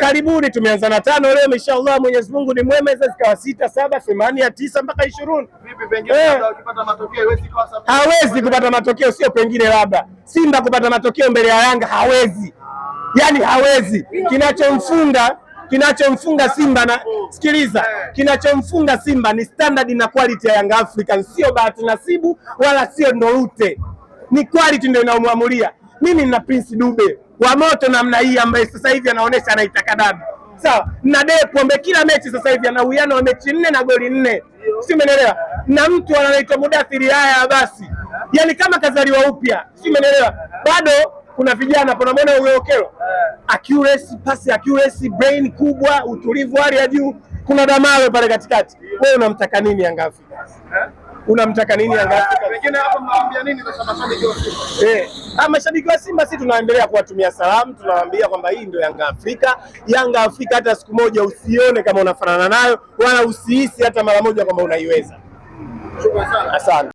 karibuni tumeanza na 5 leo, inshallah Mwenyezi Mungu ni mwema, sasa zikawa 6, 7, 8, 9 mpaka 20. Vipi pengine ukipata matokeo hawezi kwa sababu hawezi kupata matokeo, sio pengine, labda Simba kupata matokeo mbele ya Yanga hawezi, yani hawezi. Kinachomfunga Simba na sikiliza, kinachomfunga Simba ni standard na quality ya Young African, sio bahati nasibu wala sio Ndorute, ni quality ndio inaomuamulia. Mimi nina Prince Dube wa moto namna hii ambaye sasa hivi anaonesha anaitaka dabi. Sawa, na Depo ambaye kila mechi sasa hivi ana uwiano wa mechi 4 na goli 4. Si umeelewa? Na mtu anaitwa Mudathiri haya basi. Yaani kama kazaliwa upya. Si umeelewa? Bado kuna vijana hapo namuona huyo Okelo. Accuracy, pass accuracy, brain kubwa, utulivu hali ya juu. Kuna Damalo pale katikati. Wewe unamtaka nini Yanga Afrika? Unamtaka nini Yanga Afrika? Pengine hapo mnaambia nini kwa mashabiki wa Simba? Mashabiki wa Simba sisi tunaendelea kuwatumia salamu, tunawaambia kwamba hii ndio Yanga Afrika. Yanga Afrika hata siku moja usione kama unafanana nayo wala usihisi hata mara moja kwamba unaiweza. Shukrani sana. Asante.